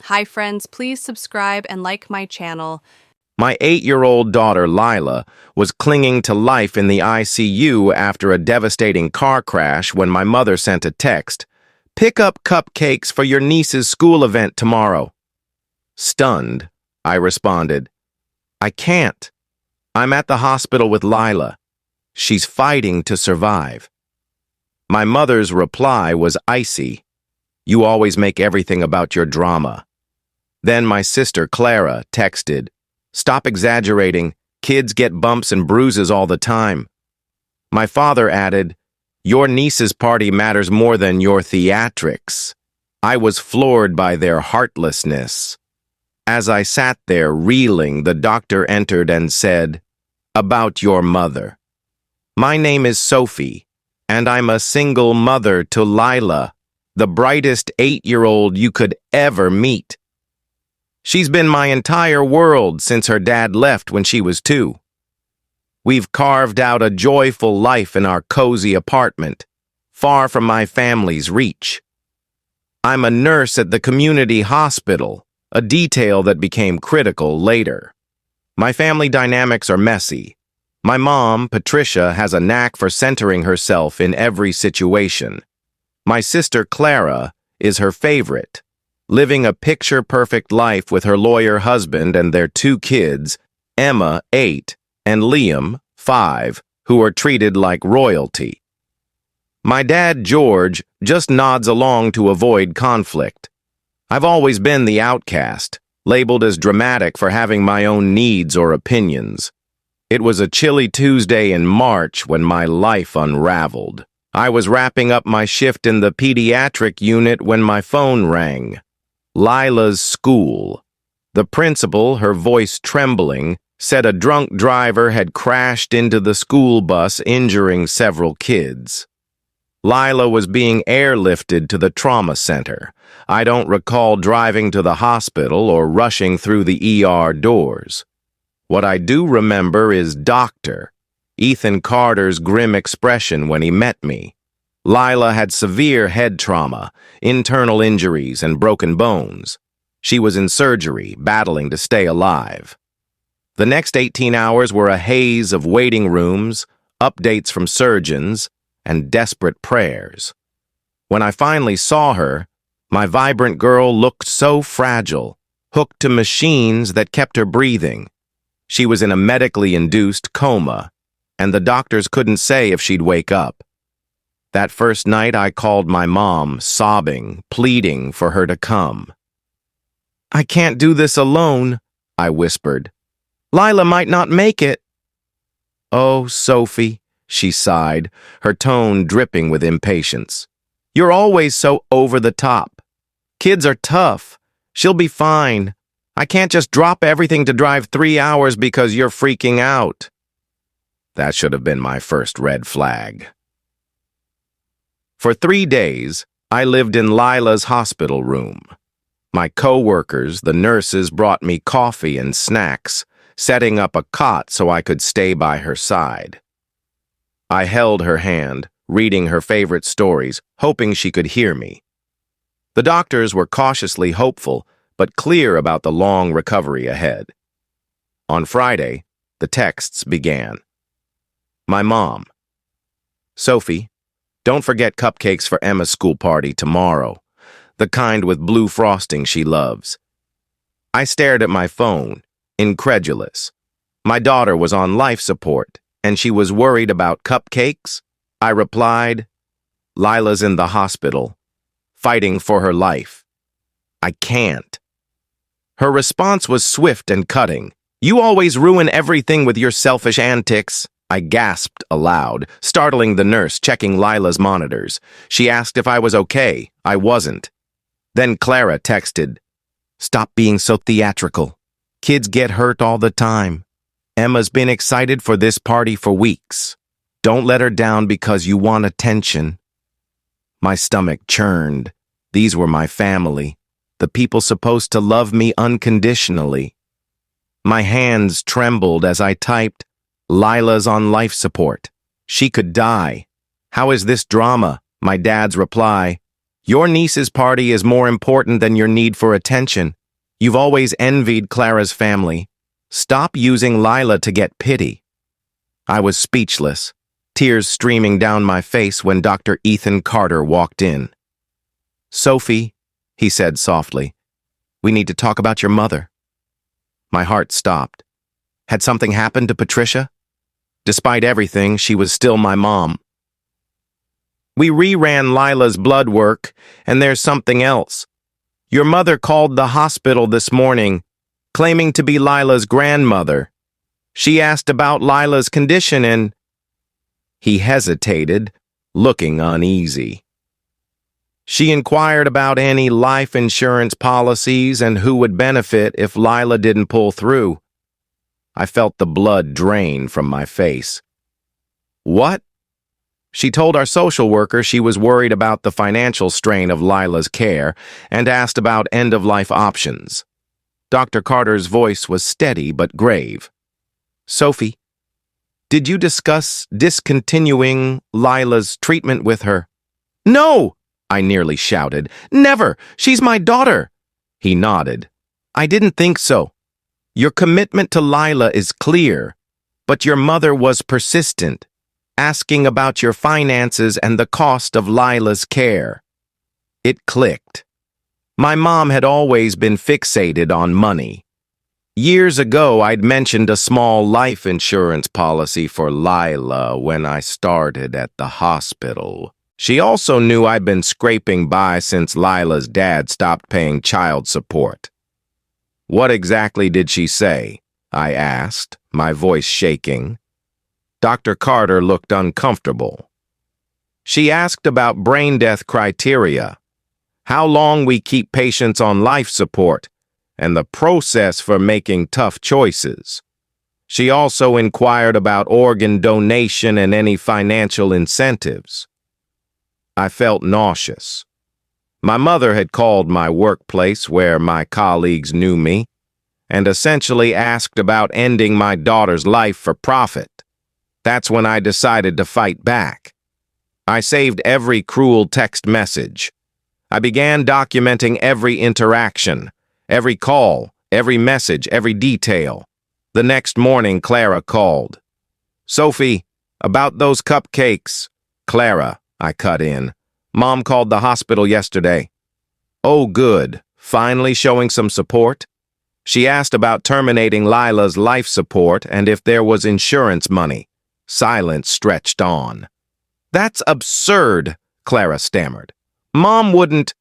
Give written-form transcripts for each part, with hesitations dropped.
Hi friends, please subscribe and like my channel. My 8-year-old daughter, Lila, was clinging to life in the ICU after a devastating car crash when my mother sent a text, "Pick up cupcakes for your niece's school event tomorrow." Stunned, I responded, "I can't. I'm at the hospital with Lila. She's fighting to survive." My mother's reply was icy. "You always make everything about your drama." Then my sister, Clara, texted, "Stop exaggerating. Kids get bumps and bruises all the time." My father added, "Your niece's party matters more than your theatrics." I was floored by their heartlessness. As I sat there reeling, the doctor entered and said, "About your mother. My name is Sophie, and I'm a single mother to Lila, the brightest 8-year-old you could ever meet. She's been my entire world since her dad left when she was 2. We've carved out a joyful life in our cozy apartment, far from my family's reach. I'm a nurse at the community hospital, a detail that became critical later. My family dynamics are messy. My mom, Patricia, has a knack for centering herself in every situation. My sister, Clara, is her favorite, living a picture-perfect life with her lawyer husband and their 2 kids, Emma, 8, and Liam, 5, who are treated like royalty. My dad, George, just nods along to avoid conflict. I've always been the outcast, labeled as dramatic for having my own needs or opinions. It was a chilly Tuesday in March when my life unraveled. I was wrapping up my shift in the pediatric unit when my phone rang. Lila's school. The principal, her voice trembling, said a drunk driver had crashed into the school bus, injuring several kids. Lila was being airlifted to the trauma center. I don't recall driving to the hospital or rushing through the ER doors. What I do remember is Dr. Ethan Carter's grim expression when he met me. Lila had severe head trauma, internal injuries, and broken bones. She was in surgery, battling to stay alive. The next 18 hours were a haze of waiting rooms, updates from surgeons, and desperate prayers. When I finally saw her, my vibrant girl looked so fragile, hooked to machines that kept her breathing. She was in a medically induced coma, and the doctors couldn't say if she'd wake up. That first night, I called my mom, sobbing, pleading for her to come. "I can't do this alone," I whispered. "Lila might not make it." "Oh, Sophie," she sighed, her tone dripping with impatience. "You're always so over the top. Kids are tough. She'll be fine. I can't just drop everything to drive 3 hours because you're freaking out." That should have been my first red flag. For 3 days, I lived in Lila's hospital room. My co-workers, the nurses, brought me coffee and snacks, setting up a cot so I could stay by her side. I held her hand, reading her favorite stories, hoping she could hear me. The doctors were cautiously hopeful, but clear about the long recovery ahead. On Friday, the texts began. My mom. "Sophie, don't forget cupcakes for Emma's school party tomorrow, the kind with blue frosting she loves." I stared at my phone, incredulous. My daughter was on life support, and she was worried about cupcakes? I replied, "Lila's in the hospital, fighting for her life. I can't." Her response was swift and cutting. "You always ruin everything with your selfish antics." I gasped aloud, startling the nurse checking Lila's monitors. She asked if I was okay. I wasn't. Then Clara texted, "Stop being so theatrical. Kids get hurt all the time. Emma's been excited for this party for weeks. Don't let her down because you want attention." My stomach churned. These were my family, the people supposed to love me unconditionally. My hands trembled as I typed, "Lila's on life support. She could die. How is this drama?" My dad's reply, Your niece's party is more important than your need for attention. You've always envied Clara's family. Stop using Lila to get pity. I was speechless, tears streaming down my face when Dr. Ethan Carter walked in. "Sophie," he said softly, "we need to talk about your mother." My heart stopped. Had something happened to Patricia? Despite everything, she was still my mom. "We reran Lila's blood work, and there's something else. Your mother called the hospital this morning, claiming to be Lila's grandmother. She asked about Lila's condition and—" He hesitated, looking uneasy. "She inquired about any life insurance policies and who would benefit if Lila didn't pull through." I felt the blood drain from my face. "What?" "She told our social worker she was worried about the financial strain of Lila's care and asked about end-of-life options." Dr. Carter's voice was steady but grave. "Sophie, did you discuss discontinuing Lila's treatment with her?" "No!" I nearly shouted. "Never! She's my daughter!" He nodded. "I didn't think so. Your commitment to Lila is clear, but your mother was persistent, asking about your finances and the cost of Lila's care." It clicked. My mom had always been fixated on money. Years ago, I'd mentioned a small life insurance policy for Lila when I started at the hospital. She also knew I'd been scraping by since Lila's dad stopped paying child support. "What exactly did she say?" I asked, my voice shaking. Dr. Carter looked uncomfortable. "She asked about brain death criteria, how long we keep patients on life support, and the process for making tough choices. She also inquired about organ donation and any financial incentives." I felt nauseous. My mother had called my workplace, where my colleagues knew me, and essentially asked about ending my daughter's life for profit. That's when I decided to fight back. I saved every cruel text message. I began documenting every interaction, every call, every message, every detail. The next morning, Clara called. "Sophie, about those cupcakes." "Clara," I cut in. "Mom called the hospital yesterday." "Oh, good. Finally showing some support?" "She asked about terminating Lila's life support and if there was insurance money." Silence stretched on. "That's absurd," Clara stammered. "Mom wouldn't—"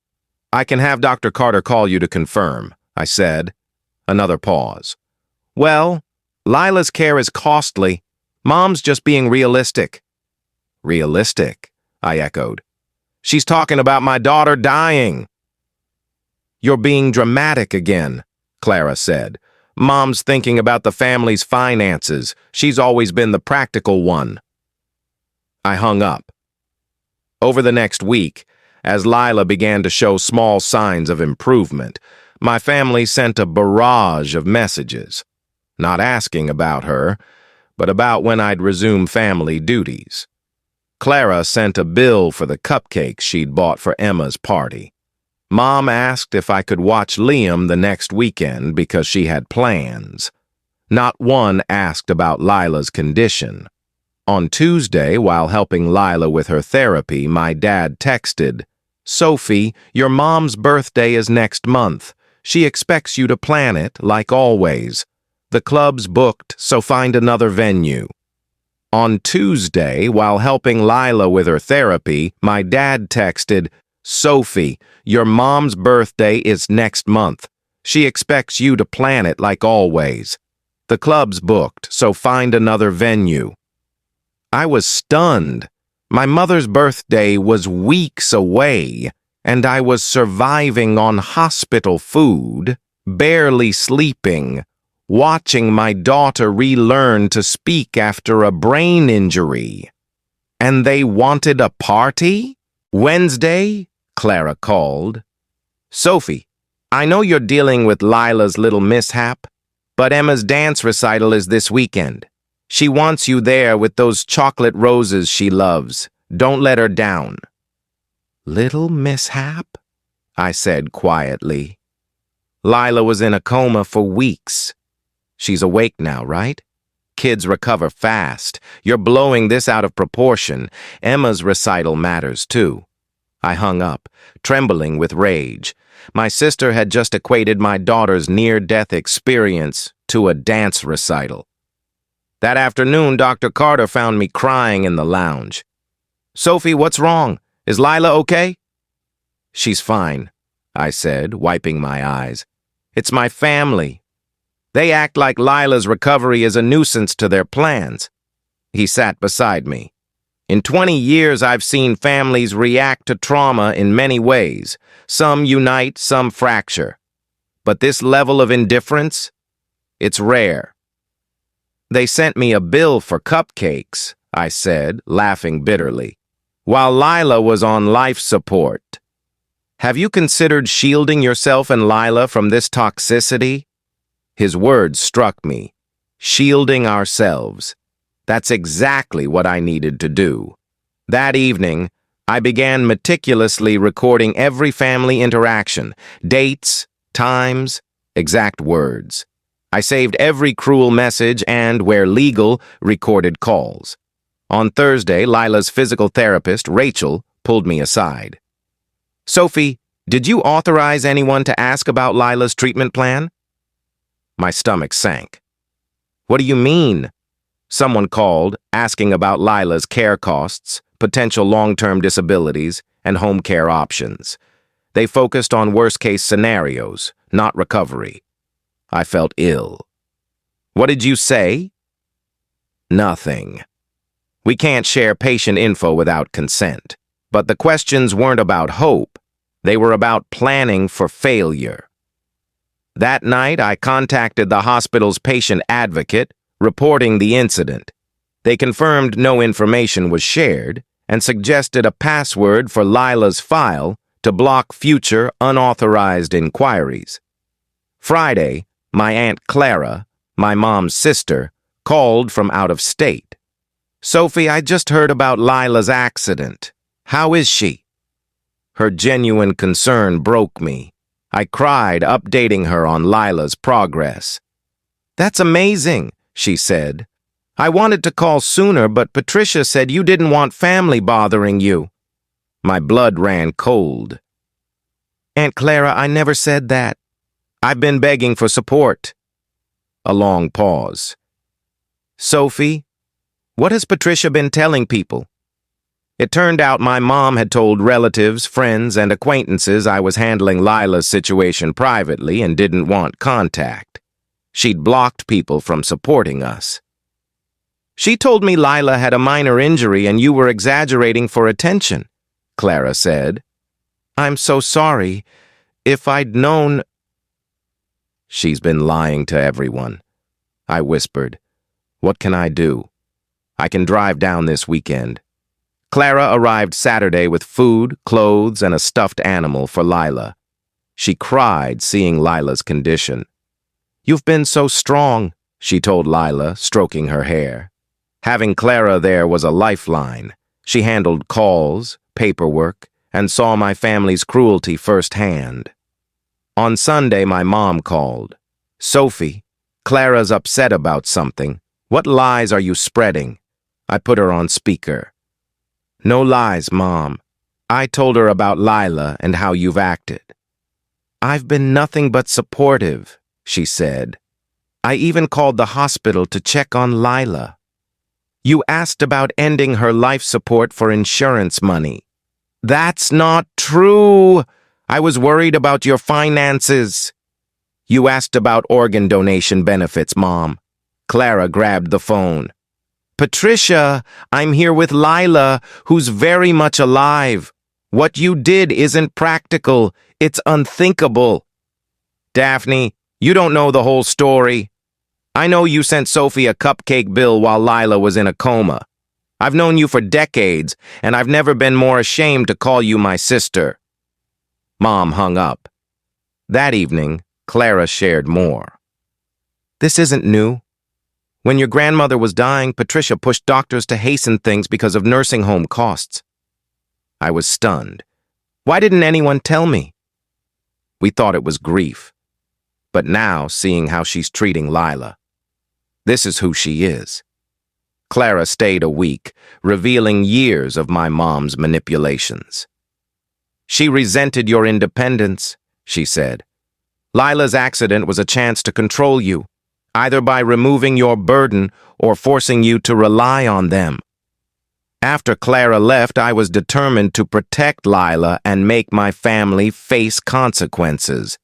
"I can have Dr. Carter call you to confirm," I said. Another pause. "Well, Lila's care is costly. Mom's just being realistic." "Realistic?" I echoed. "She's talking about my daughter dying." "You're being dramatic again," Clara said. "Mom's thinking about the family's finances. She's always been the practical one." I hung up. Over the next week, as Lila began to show small signs of improvement, my family sent a barrage of messages, not asking about her, but about when I'd resume family duties. Clara sent a bill for the cupcakes she'd bought for Emma's party. Mom asked if I could watch Liam the next weekend because she had plans. Not one asked about Lila's condition. On Tuesday, while helping Lila with her therapy, my dad texted, "Sophie, your mom's birthday is next month. She expects you to plan it, like always. The club's booked, so find another venue." On Tuesday, while helping Lila with her therapy, my dad texted, "Sophie, your mom's birthday is next month. She expects you to plan it like always. The club's booked, so find another venue." I was stunned. My mother's birthday was weeks away, and I was surviving on hospital food, barely sleeping, watching my daughter relearn to speak after a brain injury. And they wanted a party? Wednesday, Clara called. "Sophie, I know you're dealing with Lila's little mishap, but Emma's dance recital is this weekend. She wants you there with those chocolate roses she loves. Don't let her down." Little mishap? I said quietly. Lila was in a coma for weeks. She's awake now, right? Kids recover fast. You're blowing this out of proportion. Emma's recital matters too. I hung up, trembling with rage. My sister had just equated my daughter's near-death experience to a dance recital. That afternoon, Dr. Carter found me crying in the lounge. "Sophie, what's wrong? Is Lila okay?" "She's fine," I said, wiping my eyes. "It's my family. They act like Lila's recovery is a nuisance to their plans." He sat beside me. "In 20 years, I've seen families react to trauma in many ways. Some unite, some fracture. But this level of indifference, it's rare." "They sent me a bill for cupcakes," I said, laughing bitterly, "while Lila was on life support. Have you considered shielding yourself and Lila from this toxicity?" His words struck me. Shielding ourselves. That's exactly what I needed to do. That evening, I began meticulously recording every family interaction, dates, times, exact words. I saved every cruel message and, where legal, recorded calls. On Thursday, Lila's physical therapist, Rachel, pulled me aside. "Sophie, did you authorize anyone to ask about Lila's treatment plan?" My stomach sank. "What do you mean?" Someone called, asking about Lila's care costs, potential long-term disabilities, and home care options. They focused on worst-case scenarios, not recovery. I felt ill. "What did you say?" "Nothing. We can't share patient info without consent." But the questions weren't about hope. They were about planning for failure. That night, I contacted the hospital's patient advocate, reporting the incident. They confirmed no information was shared and suggested a password for Lila's file to block future unauthorized inquiries. Friday, my Aunt Clara, my mom's sister, called from out of state. "Sophie, I just heard about Lila's accident. How is she?" Her genuine concern broke me. I cried, updating her on Lila's progress. "That's amazing," she said. "I wanted to call sooner, but Patricia said you didn't want family bothering you." My blood ran cold. "Aunt Clara, I never said that. I've been begging for support." A long pause. "Sophie, what has Patricia been telling people?" It turned out my mom had told relatives, friends, and acquaintances I was handling Lila's situation privately and didn't want contact. She'd blocked people from supporting us. "She told me Lila had a minor injury and you were exaggerating for attention," Clara said. "I'm so sorry. If I'd known—" "She's been lying to everyone," I whispered. "What can I do? I can drive down this weekend." Clara arrived Saturday with food, clothes, and a stuffed animal for Lila. She cried seeing Lila's condition. "You've been so strong," she told Lila, stroking her hair. Having Clara there was a lifeline. She handled calls, paperwork, and saw my family's cruelty firsthand. On Sunday, my mom called. "Sophie, Clara's upset about something. What lies are you spreading?" I put her on speaker. "No lies, Mom. I told her about Lila and how you've acted." "I've been nothing but supportive," she said. "I even called the hospital to check on Lila." "You asked about ending her life support for insurance money." "That's not true. I was worried about your finances." "You asked about organ donation benefits, Mom." Clara grabbed the phone. "Patricia, I'm here with Lila, who's very much alive. What you did isn't practical. It's unthinkable." "Daphne, you don't know the whole story. I know you sent Sophie a cupcake bill while Lila was in a coma. I've known you for decades, and I've never been more ashamed to call you my sister." Mom hung up. That evening, Clara shared more. "This isn't new. When your grandmother was dying, Patricia pushed doctors to hasten things because of nursing home costs." I was stunned. Why didn't anyone tell me? We thought it was grief. But now, seeing how she's treating Lila, this is who she is. Clara stayed a week, revealing years of my mom's manipulations. She resented your independence, she said. Lila's accident was a chance to control you, either by removing your burden or forcing you to rely on them. After Clara left, I was determined to protect Lila and make my family face consequences.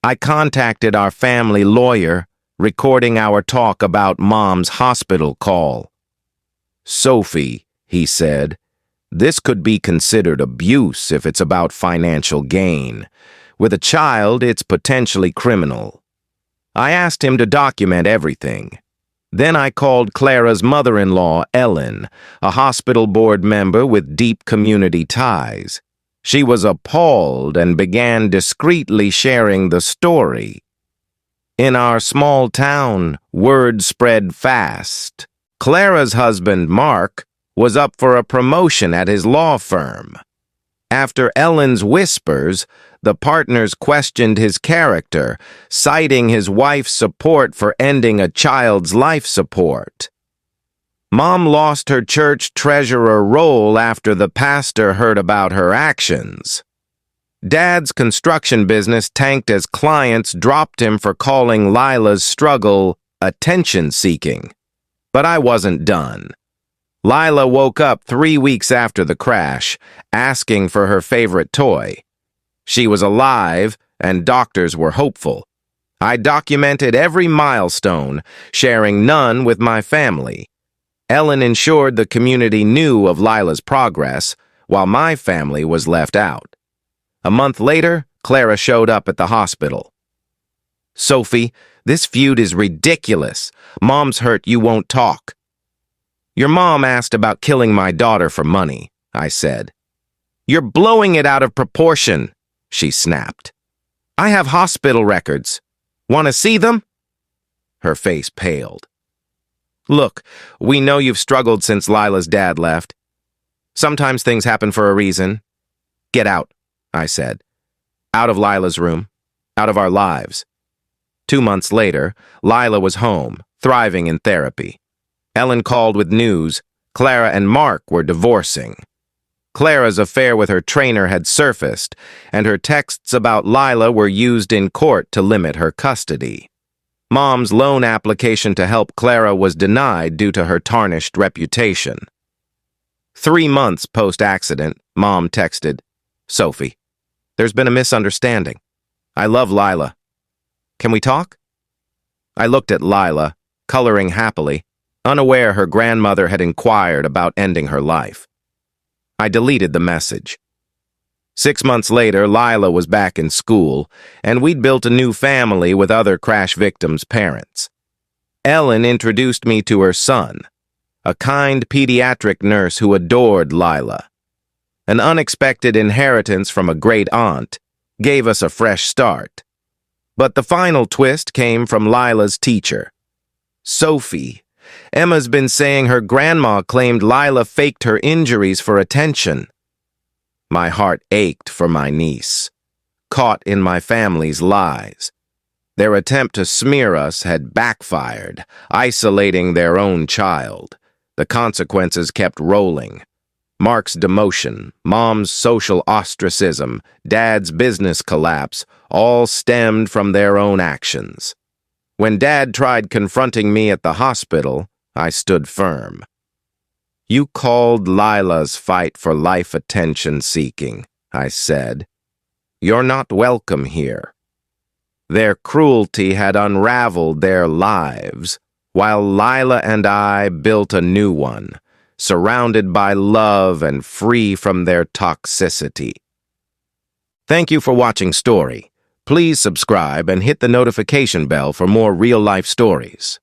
I contacted our family lawyer, recording our talk about Mom's hospital call. Sophie, he said, this could be considered abuse if it's about financial gain. With a child, it's potentially criminal. I asked him to document everything. Then I called Clara's mother-in-law, Ellen, a hospital board member with deep community ties. She was appalled and began discreetly sharing the story. In our small town, word spread fast. Clara's husband, Mark, was up for a promotion at his law firm. After Ellen's whispers, the partners questioned his character, citing his wife's support for ending a child's life support. Mom lost her church treasurer role after the pastor heard about her actions. Dad's construction business tanked as clients dropped him for calling Lila's struggle attention-seeking. But I wasn't done. Lila woke up 3 weeks after the crash, asking for her favorite toy. She was alive, and doctors were hopeful. I documented every milestone, sharing none with my family. Ellen ensured the community knew of Lila's progress, while my family was left out. A month later, Clara showed up at the hospital. Sophie, this feud is ridiculous. Mom's hurt you won't talk. Your mom asked about killing my daughter for money, I said. You're blowing it out of proportion, she snapped. I have hospital records. Want to see them? Her face paled. Look, we know you've struggled since Lila's dad left. Sometimes things happen for a reason. Get out, I said. Out of Lila's room. Out of our lives. 2 months later, Lila was home, thriving in therapy. Ellen called with news. Clara and Mark were divorcing. Clara's affair with her trainer had surfaced, and her texts about Lila were used in court to limit her custody. Mom's loan application to help Clara was denied due to her tarnished reputation. 3 months post-accident, Mom texted, Sophie, there's been a misunderstanding. I love Lila. Can we talk? I looked at Lila, coloring happily, unaware her grandmother had inquired about ending her life. I deleted the message. 6 months later, Lila was back in school, and we'd built a new family with other crash victims' parents. Ellen introduced me to her son, a kind pediatric nurse who adored Lila. An unexpected inheritance from a great aunt gave us a fresh start. But the final twist came from Lila's teacher. Sophie. Emma's been saying her grandma claimed Lila faked her injuries for attention. My heart ached for my niece, caught in my family's lies. Their attempt to smear us had backfired, isolating their own child. The consequences kept rolling. Mark's demotion, Mom's social ostracism, Dad's business collapse, all stemmed from their own actions. When Dad tried confronting me at the hospital, I stood firm. You called Lila's fight for life attention-seeking, I said. You're not welcome here. Their cruelty had unraveled their lives, while Lila and I built a new one, surrounded by love and free from their toxicity. Thank you for watching Story. Please subscribe and hit the notification bell for more real-life stories.